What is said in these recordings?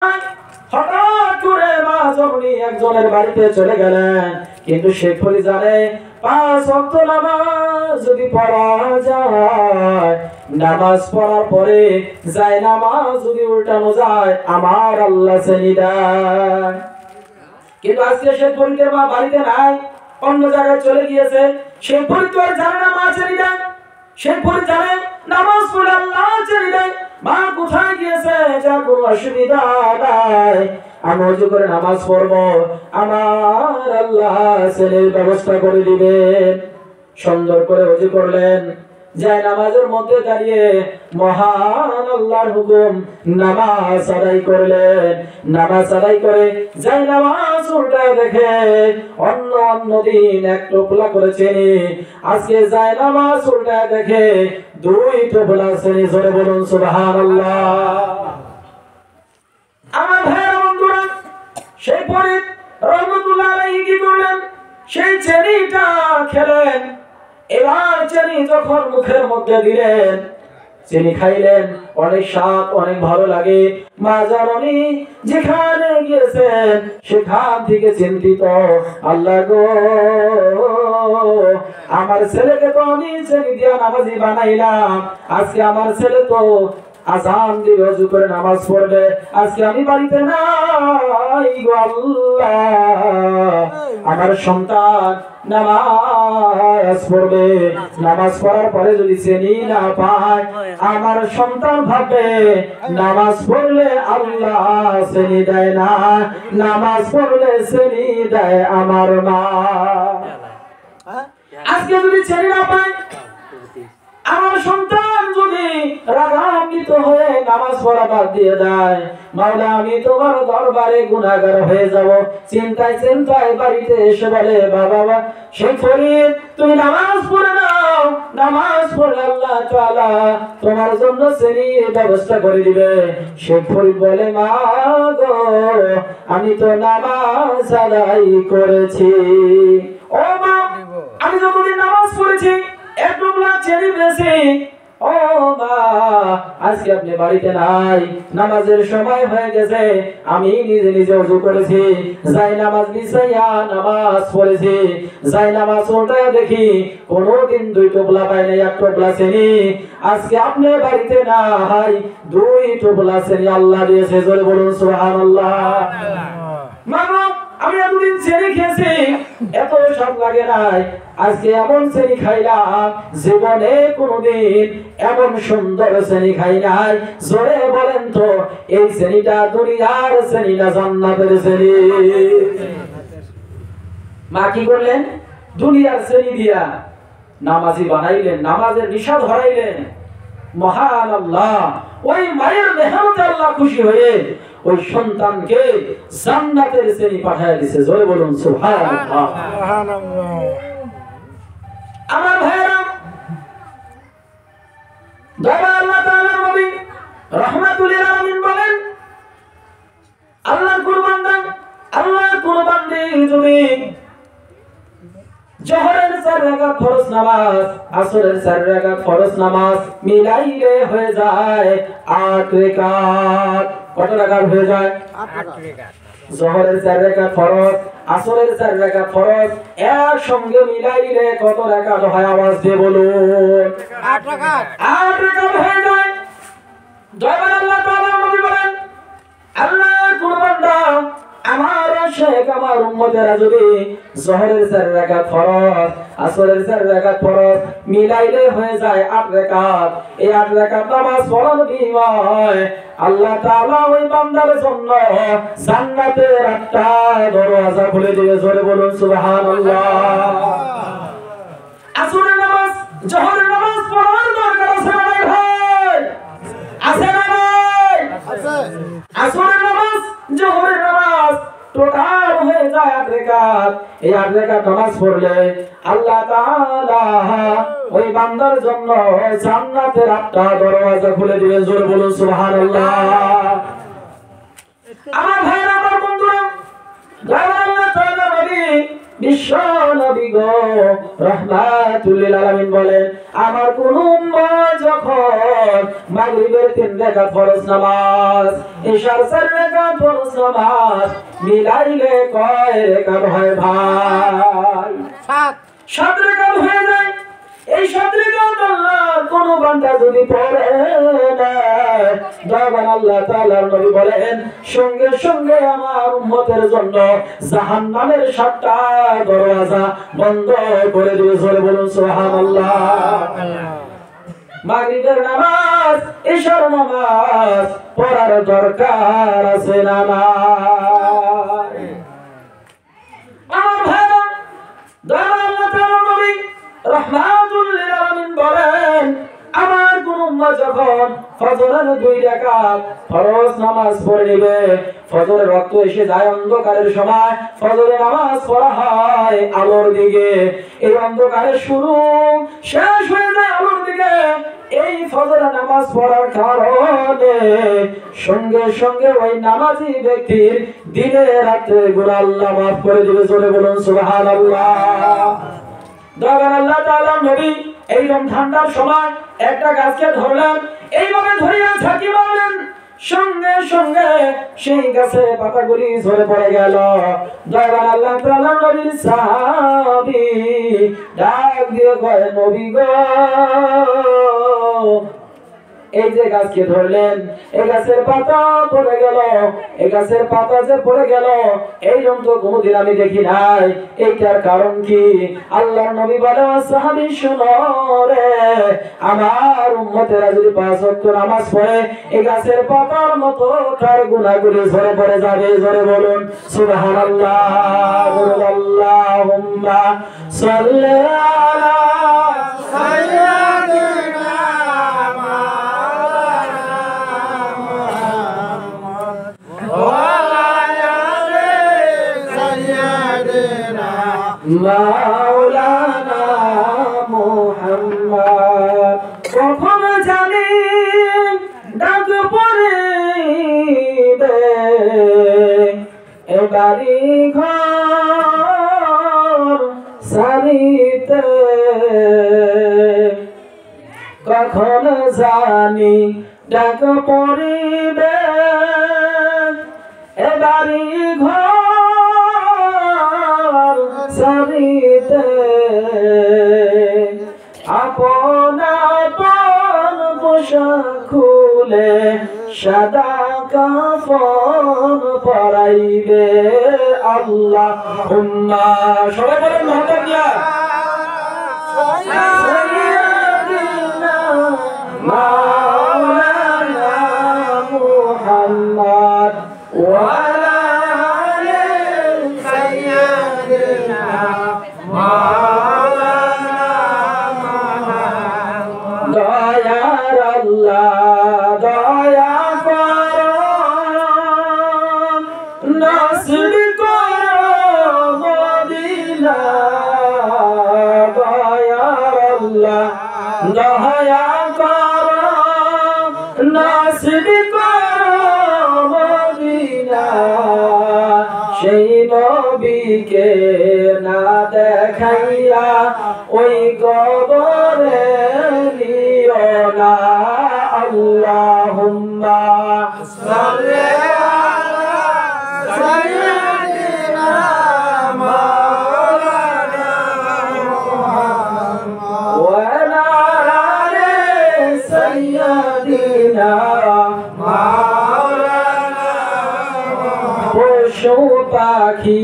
হঠাৎ করে মা জননী একজনের বাড়িতে চলে গেলেন, কিন্তু শেখ ফরিদ জানে 5 ওয়াক্ত নামাজ যদি পড়া যায়, নামাজ পড়ার পরে যায় নামাজ যদি উল্টানো যায়, আমার আল্লাহ চিনি দেন। কিন্তু আজকে শেখ ফরিদের মা বাড়িতে নাই, অন্য জায়গায় চলে গিয়েছে। শেখ ফরিদ তো আর জানে না মা চিনি দেন। শেখ ফরিদ জানে নামাজ পড়লে আল্লাহ চিনি দেন। মা কোথায় গিয়েছে, যা কোনো অসুবিধা নাই, আমি ওযু করে নামাজ পড়বো, আমার আল্লাহ ছেলের ব্যবস্থা করে দিবেন। সুন্দর করে ওযু করলেন, যায় নামাজের মধ্যে দাঁড়িয়ে মহান আল্লাহর হুকুম নামাজ আদায় করলেন। নামাজ আদায় করে যায় নামাজ উল্টায় দেখে অন্য দিন এক টোপলা করে চিনি, আজকে যায় নামাজ উল্টায় দেখে 2 টোপলা চিনি। জোরে বলুন সুবহানাল্লাহ। আমার ভাইরা বন্ধুরা, সেই ফরিদ রহমাতুল্লাহ আলাইহি কি করলেন, সেই চিনিটা খেলেন। এবার চিনি যখন মুখের মধ্যে দিলেন, চিনি খাইলেন, অনেক স্বাদ, অনেক ভালো লাগে। মা জননী যেখানে গিয়েছেন সেখান থেকে চিন্তিত, আল্লাহ গো, আমার ছেলেকে তো আমি চিনি দিয়া নামাজি বানাইলাম, আজকে আমার ছেলে তো আযান দিয়ে ওযু করে নামাজ পড়বে, আজকে আমি বাড়িতে নাই গো আল্লাহ, আমার সন্তান নামাজ পড়বে, নামাজ পড়ার পরে যদি চিনি না পায়, আমার সন্তান ভাববে নামাজ পড়লে আল্লাহ চিনি দেয় না, নামাজ পড়লে চিনি দেয় আমার মা। আজকে যদি চিনি না পায়, আমার সন্তান যদি রাগান্বিত হয়ে নামাজ পড়া বাদ দিয়ে দেয়, মাওলা আমি তোমার দরবারে গুনাহগার হয়ে যাব। চিন্তায় চিন্তায় বাড়িতে এসে বলে, বাবা শেখ ফরিদ তুমি নামাজ পড়ে নাও, নামাজ পড়লে আল্লাহ তাআলা তোমার জন্য শ্রেণীর ব্যবস্থা করে দিবে। শেখ ফরিদ বলে, মা গো, আমি তো নামাজ আদায় করেছি। ও মা, আমি যতদিন নামাজ পড়েছি এক টোপলা চিনি পেয়েছি। ও মা, আজকে আপনি বাড়িতে নাই, নামাজের সময় হয়ে গেছে, আমি নিজে নিজে ওযু করেছি, যাই নামাজ বিছাইয়া নামাজ পড়েছি, যাই নামাজ উল্টায়া দেখি কোনদিন 2 টোপলা পাই নাই, 1 টোপলা চিনি। আজকে আপনি বাড়িতে নাই, 2 টোপলা চিনি আল্লাহ দিয়েছে। জোরে বলুন সুবহানাল্লাহ। মা, আমি এতদিন চিনি খেয়েছি, এত স্বাদ লাগে নাই, আজকে এমন চিনি খাইলাম, জীবনে কোনদিন এমন সুন্দর চিনি খাই নাই। জোরে বলেন তো, এই চিনিটা দুনিয়ার চিনি না জান্নাতের চিনি? মা কি করলেন, দুনিয়ার চিনি দিয়া নামাজি বানাইলেন, নামাজের নিশা ধরাইলেন। মহান আল্লাহ ওই মায়ের মেহনতে আল্লাহ খুশি হয়ে ওই সন্তানকে জান্নাতের শ্রেণী পাঠিয়ে দিয়েছে। জোরে বলুন সুবহানাল্লাহ। আমার ভাইরা, দয়াল আল্লাহ তাআলার নবী রাহমাতুল লিল আলামিন বলেন, আল্লাহর কোন বান্দা যদি জোহরের 4 রাকাত ফরজ নামাজ, আসরের 4 রাকাত ফরজ নামাজ মিলাইলে হয়ে যায় 8 রাকাত। কত রাকাত হয়ে যায়? 8 রাকাত। জোহরের 4 রাকাত ফরজ, আসরের 4 রাকাত ফরজ একসঙ্গে মিলাইলে কত রাকাত হয়? আওয়াজ দিয়ে বলুন। 8 রাকাত। 8 রাকাত হয়ে যায়। দয়াল আল্লাহ তাআলা নবী বলেন, আল্লাহর কোন বান্দা আমার শেখ আমার উম্মতেরা যদি জোহরের 4 রাকাত ফরজ, আসরের 4 রাকাত ফরজ মিলাইলে হয়ে যায় 8 রাকাত। এই 8 রাকাত নামাজ পড়ার বিনিময়ে আল্লাহ তাআলা ওই বান্দার জন্য জান্নাতের 8টা দরওয়াজা খুলে দিবে। জোরে বলুন সুবহানাল্লাহ। আসরের নামাজ, জোহরের নামাজ পড়ার দরকার আছে না ভাই? আছে না ভাই? আছে। আসরের নামাজ, জোহরের নামাজ টোটাল হয়ে যায় 8 রাকাত। এই 8 রাকাত নামাজ পড়লে আল্লাহ তাআলা ওই বান্দার জন্য জান্নাতের 8টা দরওয়াজা খুলে দিবে। জোরে বলুন সুবহানাল্লাহ। আমার ভাইরা, আমার বন্ধুরা, আল্লাহ তাআলা নবী বিশ্ব নবী গো রাহমাতুল লিল আলামিন বলেন, আমার কোন উম্মত যখন মাগরিবের 3 রাকাত ফরজ নামাজ, ইশার 4 রাকাত ফরজ নামাজ মিলাইলে কয় রাকাত হয় ভাই? 7 রাকাত হয়ে যায়। এই 7 রাকাত আল্লাহর কোন বান্দা যদি পড়ে না, তখন আল্লাহ তাআলার নবী বলেন সঙ্গে সঙ্গে আমার উম্মতের জন্য জাহান্নামের 7টা দরওয়াজা বন্ধ করে দিবে। জোরে বলুন সুবহানাল্লাহ। মাগরিবের নামাজ, ইশার নামাজ পড়ার দরকার আছে না? আমার ভাইরা, আল্লাহ তাআলার নবী রাহমাতুল লিল আলামিন বলেন আমার কোন উম্মত যখন ফজরের 2 রাকাত ফরজ নামাজ পড়ে নেবে, ফজরের রক্ত এসে যায় অন্ধকারের সময়, ফজরের নামাজ পড়া হয় আলোর দিকে, এই অন্ধকারের শুরু শেষ হয়ে যায় আলোর দিকে। এই ফজরের নামাজ পড়ার কারণে সঙ্গে সঙ্গে ওই নামাজি ব্যক্তির দিনে রাতে গুনাহ আল্লাহ মাফ করে দিবে। জোরে বলুন সুবহানাল্লাহ। দাগান আল্লাহ তাআলার নবী এইরকম ঠান্ডার সময় একটা গাছকে ধরলেন, এইভাবে ধরিয়া থাকি মারলেন, সঙ্গে সঙ্গে সেই গাছের পাতাগুলি ঝরে পড়ে গেল। দাগান আল্লাহ তাআলার নবীর সাহাবী ডাক দিয়ে কয় নবী গো, এই যে গাছকে ধরলেন এই গাছের পাতা পড়ে গেল, এই গাছের পাতা যে পড়ে গেল এইরকম তো কোনোদিন আমি দেখি নাই, এইটার কারণ কি? আল্লাহর নবী বলে সাহাবী শুনো রে, আমার উম্মতেরা যদি 5 ওয়াক্ত নামাজ পড়ে এই গাছের পাতার মতো তার গুনাহগুলি ঝরে পড়ে যাবে। জোরে বলুন সুবহানাল্লাহ। আল্লাহুম্মা সাল্লি আলা সাইয়্যিদিনা মাওলানা মুহাম্মদ। কখন জানি ডাক পড়িবে এবারি ঘর সারিতে, কখন জানি ডাক পড়িবে এবারি ঘর সারিতে, আপন আপন পোশাক খুলে সাদা কাফন পরাইবে। আল্লাহুম্মা সবাই বলেন মহতামিয়া সাইয়্যিদিনা মাওলানা মুহাম্মদ ওয়া আলা আলি সাইয়্যিদিনা মাওলানা মুহাম্মদ। দয়ার আল্লাহ দয়া করো, নাসিব করো মদিনা। দয়ার আল্লাহ দয়া করো, নাসিব করো মদিনা। সেই নবীকে না দেখাইয়া ওই কবরে নিও না। আল্লাহুম্মা সাল্লি আলা সাইয়্যিদিনা মাওলানা মুহাম্মদ ওয়া আলা আলি সাইয়্যিদিনা মাওলানা মুহাম্মদ। পশু পাখি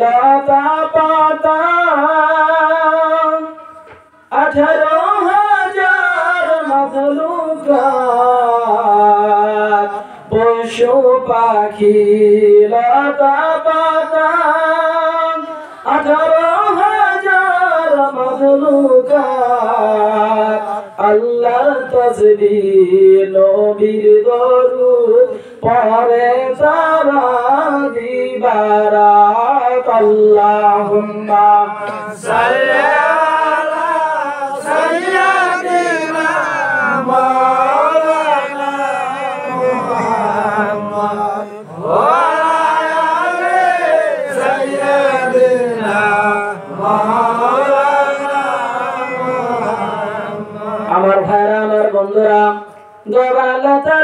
লতা পাতা 18,000 মাখলুকাত, পশু পাখি লতা পাতা 18,000 মাখলুকাত। আল্লাহর তাসবিহ নবীর দরুদ পড়ে তারা দিবারাত। আল্লাহুম্মা সাল্লি আলা সাইয়্যিদিনা মাওলানা মুহাম্মদ ওয়া আলা আলি সাইয়্যিদিনা মাওলানা মুহাম্মদ। দয়াবান আল্লাহ তাআলা